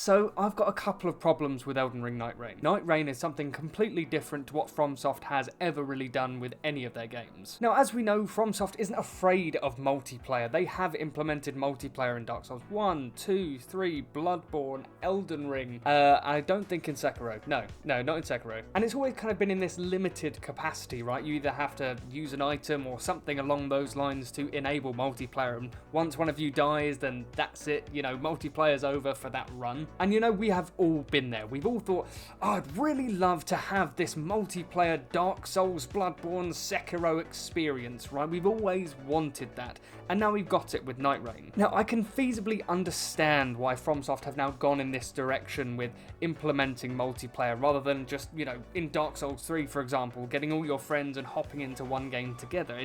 So I've got a couple of problems with Elden Ring Nightreign. Nightreign is something completely different to what FromSoft has ever really done with any of their games. Now, as we know, FromSoft isn't afraid of multiplayer. They have implemented multiplayer in Dark Souls 1, 2, 3, Bloodborne, Elden Ring. I don't think in Sekiro. No, not in Sekiro. And it's always kind of been in this limited capacity, right? You either have to use an item or something along those lines to enable multiplayer, and once one of you dies, then that's it, you know, multiplayer's over for that run. And you know, we have all been there. We've all thought, oh, I'd really love to have this multiplayer Dark Souls, Bloodborne, Sekiro experience, right? We've always wanted that, and now we've got it with Nightreign. Now, I can feasibly understand why FromSoft have now gone in this direction with implementing multiplayer, rather than just, you know, in Dark Souls 3, for example, getting all your friends and hopping into one game together.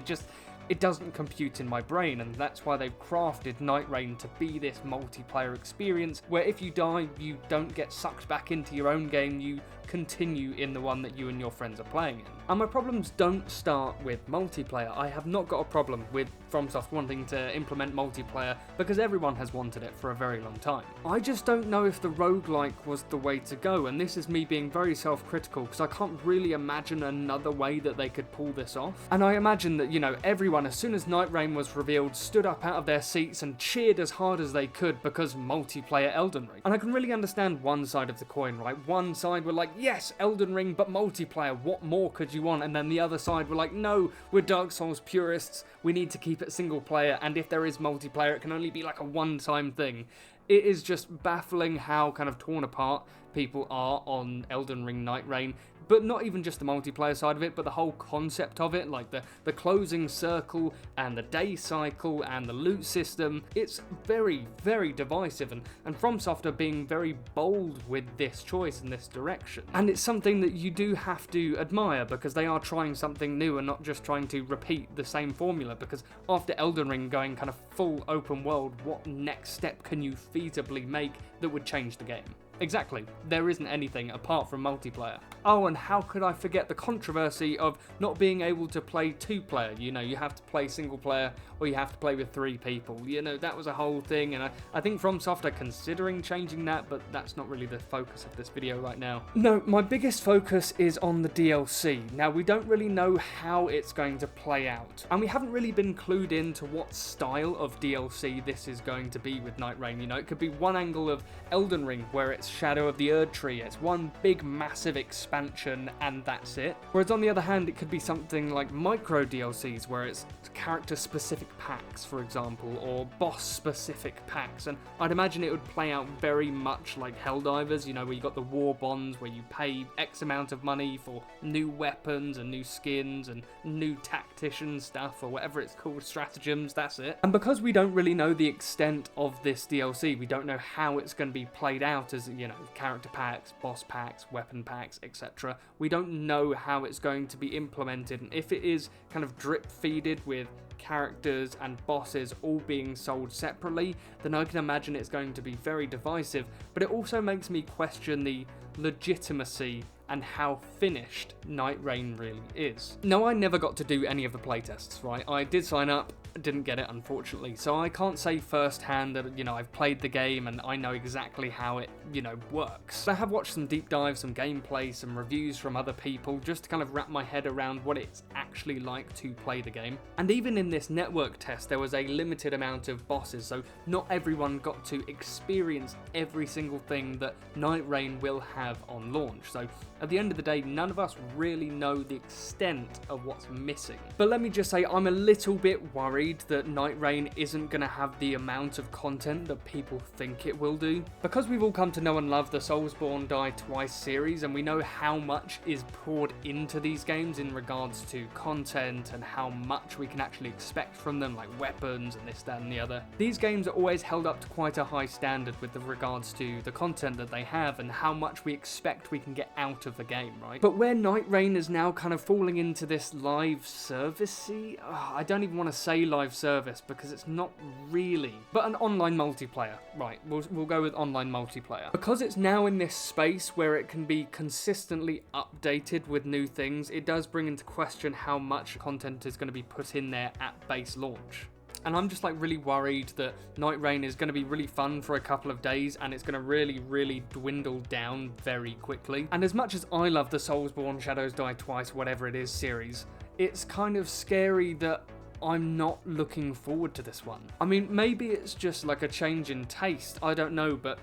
It doesn't compute in my brain, and that's why they've crafted Nightreign to be this multiplayer experience where if you die, you don't get sucked back into your own game, you continue in the one that you and your friends are playing in. And my problems don't start with multiplayer. I have not got a problem with FromSoft wanting to implement multiplayer because everyone has wanted it for a very long time. I just don't know if the roguelike was the way to go, and this is me being very self-critical because I can't really imagine another way that they could pull this off. And I imagine that, you know, everyone, as soon as Nightreign was revealed, stood up out of their seats and cheered as hard as they could because multiplayer Elden Ring. And I can really understand one side of the coin, right? One side were like, yes, Elden Ring, but multiplayer, what more could you want? And then the other side were like, no, we're Dark Souls purists, we need to keep it single player, and if there is multiplayer, it can only be like a one-time thing. It is just baffling how kind of torn apart people are on Elden Ring Nightreign, but not even just the multiplayer side of it, but the whole concept of it, like the closing circle and the day cycle and the loot system. It's very, very divisive, and FromSoft are being very bold with this choice and this direction. And it's something that you do have to admire, because they are trying something new and not just trying to repeat the same formula, because after Elden Ring going kind of full open world, what next step can you feasibly make that would change the game? Exactly, there isn't anything apart from multiplayer. Oh, and how could I forget the controversy of not being able to play two-player? You know, you have to play single-player or you have to play with 3 people. You know, that was a whole thing, and I think FromSoft are considering changing that, but that's not really the focus of this video right now. No, my biggest focus is on the DLC. Now, we don't really know how it's going to play out, and we haven't really been clued into what style of DLC this is going to be with Nightreign. You know, it could be one angle of Elden Ring, where it's Shadow of the Erdtree, it's one big massive expansion and that's it. Whereas on the other hand, it could be something like micro DLCs, where it's character specific packs, for example, or boss specific packs, and I'd imagine it would play out very much like Helldivers, you know, where you got the war bonds where you pay X amount of money for new weapons and new skins and new tactician stuff, or whatever it's called, stratagems, that's it. And because we don't really know the extent of this DLC, we don't know how it's going to be played out as, you know, character packs, boss packs, weapon packs, etc. We don't know how it's going to be implemented, and if it is kind of drip-feeded with characters and bosses all being sold separately, then I can imagine it's going to be very divisive, but it also makes me question the legitimacy and how finished Nightreign really is. Now, I never got to do any of the playtests, right? I did sign up, didn't get it, unfortunately, so I can't say firsthand that, you know, I've played the game and I know exactly how it, you know, works. I have watched some deep dives, some gameplay, some reviews from other people, just to kind of wrap my head around what it's actually like to play the game. And even in this network test, there was a limited amount of bosses, so not everyone got to experience every single thing that Nightreign will have on launch. So at the end of the day, none of us really know the extent of what's missing. But let me just say, I'm a little bit worried that Nightreign isn't going to have the amount of content that people think it will do. Because we've all come to know and love the Soulsborne Die Twice series, and we know how much is poured into these games in regards to content and how much we can actually expect from them, like weapons and this, that and the other. These games are always held up to quite a high standard with regards to the content that they have and how much we expect we can get out of the game, right? But where Nightreign is now kind of falling into this live service-y, I don't even want to say live service because it's not really, but an online multiplayer, right? We'll go with online multiplayer. Because it's now in this space where it can be consistently updated with new things, it does bring into question how much content is going to be put in there at base launch. And I'm just like really worried that Nightreign is going to be really fun for a couple of days and it's going to really dwindle down very quickly. And as much as I love the Soulsborne, Shadows Die Twice, whatever it is series, it's kind of scary that I'm not looking forward to this one. I mean, maybe it's just like a change in taste, I don't know, but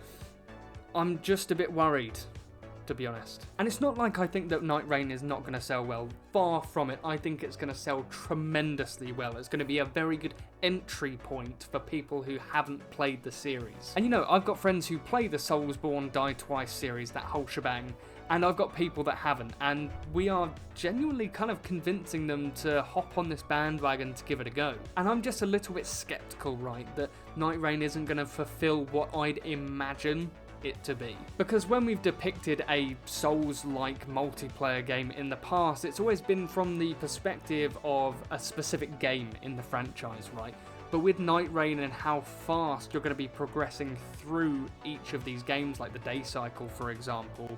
I'm just a bit worried, to be honest. And it's not like I think that Nightreign is not going to sell well. Far from it. I think it's going to sell tremendously well. It's going to be a very good entry point for people who haven't played the series. And you know, I've got friends who play the Soulsborne Die Twice series, that whole shebang, and I've got people that haven't, and we are genuinely kind of convincing them to hop on this bandwagon to give it a go. And I'm just a little bit skeptical, right, that Nightreign isn't going to fulfill what I'd imagine it to be. Because when we've depicted a Souls-like multiplayer game in the past, it's always been from the perspective of a specific game in the franchise, right? But with Nightreign and how fast you're going to be progressing through each of these games, like the day cycle, for example,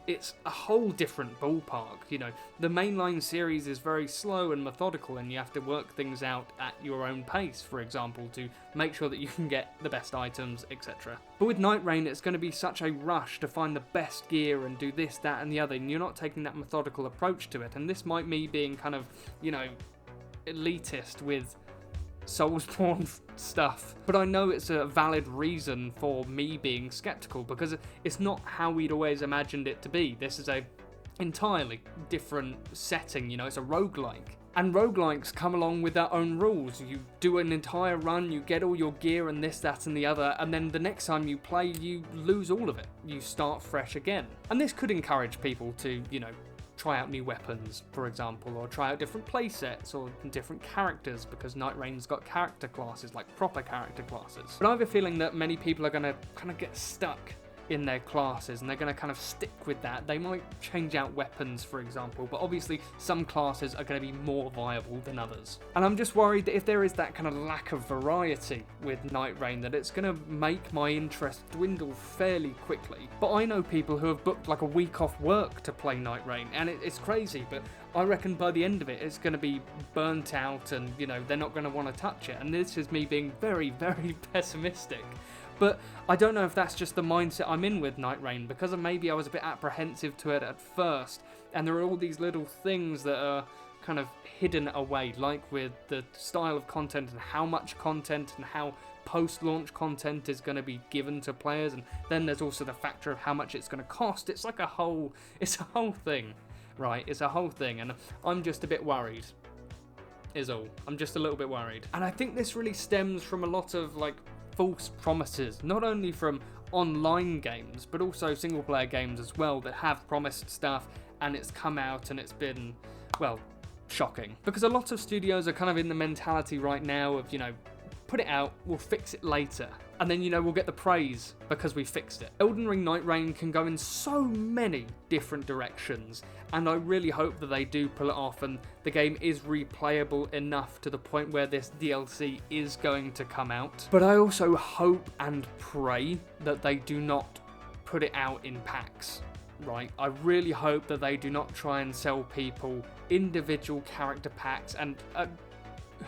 it's a whole different ballpark. You know, the mainline series is very slow and methodical, and you have to work things out at your own pace, for example, to make sure that you can get the best items, etc. But with Nightreign, it's going to be such a rush to find the best gear and do this, that, and the other, and you're not taking that methodical approach to it. And this might be being kind of, you know, elitist with Soulsborne stuff, but I know it's a valid reason for me being skeptical, because it's not how we'd always imagined it to be. This is a entirely different setting, you know, it's a roguelike. And roguelikes come along with their own rules. You do an entire run, you get all your gear and this, that, and the other, and then the next time you play, you lose all of it. You start fresh again. And this could encourage people to, you know, try out new weapons, for example, or try out different playsets or different characters, because Nightraign's got character classes, like proper character classes. But I have a feeling that many people are going to kind of get stuck in their classes, and they're going to kind of stick with that. They might change out weapons, for example, but obviously some classes are going to be more viable than others. And I'm just worried that if there is that kind of lack of variety with Nightreign, that it's going to make my interest dwindle fairly quickly. But I know people who have booked like a week off work to play Nightreign, and it's crazy, but I reckon by the end of it, it's going to be burnt out, and, you know, they're not going to want to touch it. And this is me being very pessimistic. But I don't know if that's just the mindset I'm in with Nightreign, because maybe I was a bit apprehensive to it at first, and there are all these little things that are kind of hidden away, like with the style of content and how much content and how post-launch content is going to be given to players, and then there's also the factor of how much it's going to cost. It's like a whole thing, right? It's a whole thing, and I'm just a bit worried, is all. I'm just a little bit worried. And I think this really stems from a lot of, like, false promises, not only from online games, but also single player games as well, that have promised stuff and it's come out and it's been, well, shocking. Because a lot of studios are kind of in the mentality right now of, you know, put it out, we'll fix it later, and then, you know, we'll get the praise because we fixed it. Elden Ring Nightreign can go in so many different directions, and I really hope that they do pull it off and the game is replayable enough to the point where this DLC is going to come out. But I also hope and pray that they do not put it out in packs, right? I really hope that they do not try and sell people individual character packs and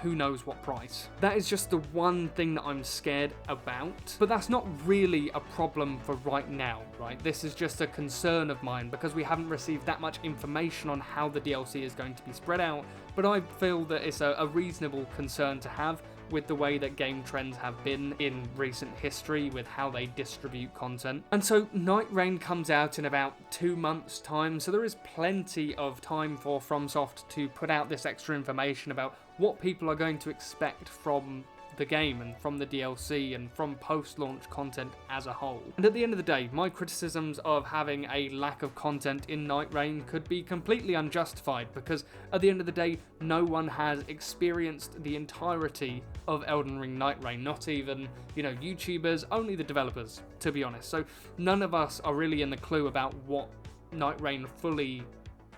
who knows what price. That is just the one thing that I'm scared about, but that's not really a problem for right now, right? This is just a concern of mine because we haven't received that much information on how the DLC is going to be spread out, but I feel that it's a reasonable concern to have with the way that game trends have been in recent history with how they distribute content. And so Nightreign comes out in about 2 months' time, so there is plenty of time for FromSoft to put out this extra information about what people are going to expect from the game and from the DLC and from post-launch content as a whole. And at the end of the day, my criticisms of having a lack of content in Nightreign could be completely unjustified, because at the end of the day, no one has experienced the entirety of Elden Ring Nightreign, not even, you know, YouTubers, only the developers, to be honest. So none of us are really in the clue about what Nightreign fully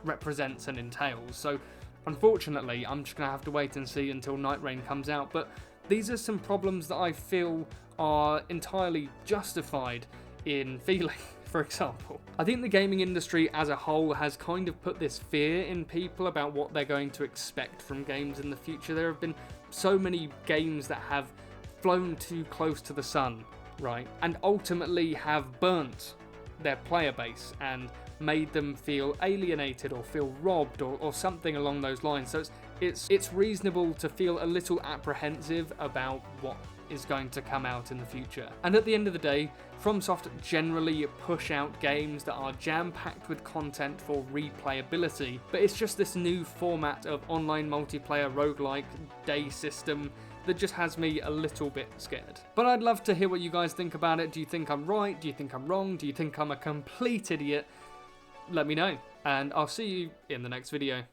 represents and entails. So unfortunately, I'm just going to have to wait and see until Nightreign comes out, but these are some problems that I feel are entirely justified in feeling, for example. I think the gaming industry as a whole has kind of put this fear in people about what they're going to expect from games in the future. There have been so many games that have flown too close to the sun, right? And ultimately have burnt their player base and made them feel alienated or feel robbed or something along those lines. So it's reasonable to feel a little apprehensive about what is going to come out in the future. And at the end of the day, FromSoft generally push out games that are jam-packed with content for replayability, but it's just this new format of online multiplayer roguelike day system that just has me a little bit scared. But I'd love to hear what you guys think about it. Do you think I'm right? Do you think I'm wrong? Do you think I'm a complete idiot? Let me know, and I'll see you in the next video.